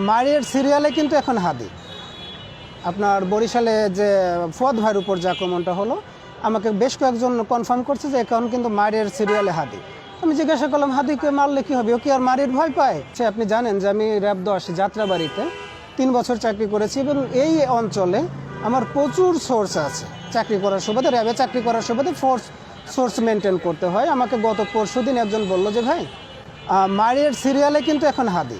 মারিয়ার সিরিয়ালে কিন্তু এখন হাদি আপনার বরিশালে যে ফুয়াদ ভাইয়ের উপর যে আক্রমণটা হলো, আমাকে বেশ কয়েকজন কনফার্ম করছে যে এখন কিন্তু মারিয়ার সিরিয়ালে হাদি। আমি জিজ্ঞাসা করলাম, হাদিকে মারলে কী হবে, ও কি আর মারির ভয় পায়? সে আপনি জানেন যে আমি র্যাব 10 যাত্রাবাড়িতে 3 বছর চাকরি করেছি এবং এই অঞ্চলে আমার প্রচুর সোর্স আছে। চাকরি করার সুবাদে, র্যাবে চাকরি করার সুবাদে সোর্স মেনটেন করতে হয়। আমাকে গত পরশুদিন একজন বলল যে ভাই, মারিয়ার সিরিয়ালে কিন্তু এখন হাদি।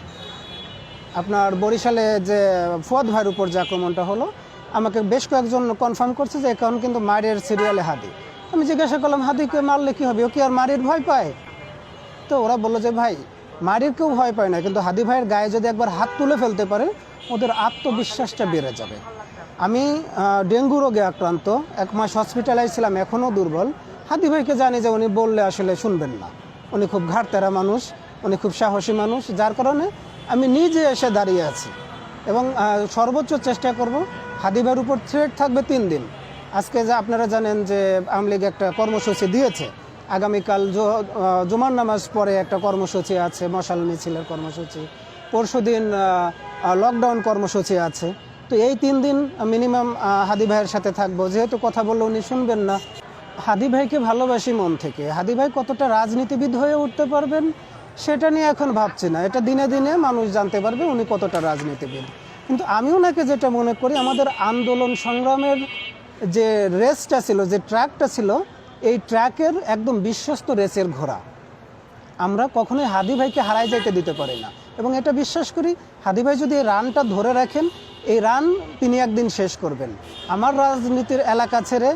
আপনার বরিশালে যে ফুয়াদ ভাইয়ের উপর যে আক্রমণটা হলো, আমাকে বেশ কয়েকজন কনফার্ম করছে যে এখন কিন্তু মারিয়ার সিরিয়ালে হাদি। আমি জিজ্ঞাসা করলাম, হাদিকে মারলে কী হবে, ও কি আর মারির ভয় পায়? তো ওরা বললো যে ভাই, মারির কেউ ভয় পায় না, কিন্তু হাদি ভাইয়ের গায়ে যদি একবার হাত তুলে ফেলতে পারে ওদের আত্মবিশ্বাসটা বেড়ে যাবে। আমি ডেঙ্গু রোগে আক্রান্ত, 1 মাস হসপিটালাইজ ছিলাম, এখনও দুর্বল। হাদি ভাইকে জানি যে উনি বললে আসলে শুনবেন না, উনি খুব ঘাড়তেরা মানুষ, উনি খুব সাহসী মানুষ, যার কারণে আমি নিজে এসে দাঁড়িয়ে আছি এবং সর্বোচ্চ চেষ্টা করব। হাদি ভাইয়ের উপর থ্রেট থাকবে 3 দিন। আজকে যা আপনারা জানেন যে আওয়ামী লীগ একটা কর্মসূচি দিয়েছে, আগামীকাল জুমার নামাজ পরে একটা কর্মসূচি আছে, মশাল মিছিলের কর্মসূচি, পরশুদিন লকডাউন কর্মসূচি আছে। তো এই 3 দিন মিনিমাম হাদি ভাইয়ের সাথে থাকবো, যেহেতু কথা বললে উনি শুনবেন না। হাদি ভাইকে ভালোবাসি মন থেকে। হাদি ভাই কতটা রাজনীতিবিদ হয়ে উঠতে পারবেন সেটা নিয়ে এখন ভাবছি না, এটা দিনে দিনে মানুষ জানতে পারবে উনি কতটা রাজনীতিবিদ। কিন্তু আমি ওনাকে যেটা মনে করি, আমাদের আন্দোলন সংগ্রামের যে রেসটা ছিল, যে ট্র্যাকটা ছিল, এই ট্র্যাকের একদম বিশ্বস্ত রেসের ঘোড়া। আমরা কখনোই হাদি ভাইকে হারাই যাইতে দিতে পারি না এবং এটা বিশ্বাস করি, হাদি ভাই যদি এই রানটা ধরে রাখেন, এই রান তিনি একদিন শেষ করবেন। আমার রাজনীতির এলাকা ছেড়ে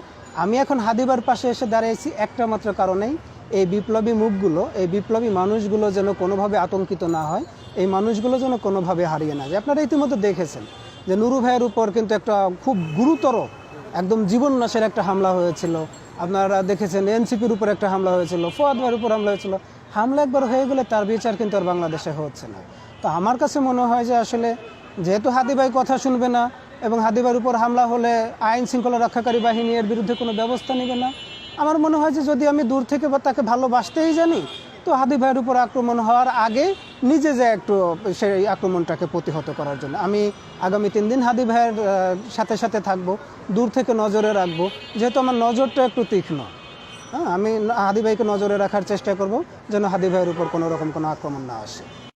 আমি এখন হাদি ভাইয়ের পাশে এসে দাঁড়িয়েছি একটা মাত্র কারণেই, এই বিপ্লবী মুখগুলো, এই বিপ্লবী মানুষগুলো যেন কোনোভাবে আতঙ্কিত না হয়, এই মানুষগুলো যেন কোনোভাবে হারিয়ে না যায়। আপনারা ইতিমধ্যে দেখেছেন যে নুরু ভাইয়ের উপর কিন্তু একটা খুব গুরুতর, একদম জীবননাশের একটা হামলা হয়েছিল। আপনারা দেখেছেন এনসিপির উপর একটা হামলা হয়েছিল, ফুয়াদ ভাইয়ের উপর হামলা হয়েছিল। হামলা একবার হয়ে গেলে তার বিচার কিন্তু আর বাংলাদেশে হচ্ছে না। তো আমার কাছে মনে হয় যে আসলে যেহেতু হাদি ভাই কথা শুনবে না এবং হাদি ভাইয়ের উপর হামলা হলে আইন শৃঙ্খলা রক্ষাকারী বাহিনী এর বিরুদ্ধে কোনো ব্যবস্থা নেবে না, আমার মনে হয় যে যদি আমি দূর থেকে বা তাকে ভালোবাসতেই জানি, তো হাদি ভাইয়ের উপর আক্রমণ হওয়ার আগে নিজে যে একটু সেই আক্রমণটাকে প্রতিহত করার জন্য আমি আগামী 3 দিন হাদি ভাইয়ের সাথে সাথে থাকবো, দূর থেকে নজরে রাখবো। যেহেতু আমার নজরটা একটু তীক্ষ্ণ, হ্যাঁ, আমি হাদি ভাইকে নজরে রাখার চেষ্টা করব যেন হাদি ভাইয়ের উপর কোনো রকম কোনো আক্রমণ না আসে।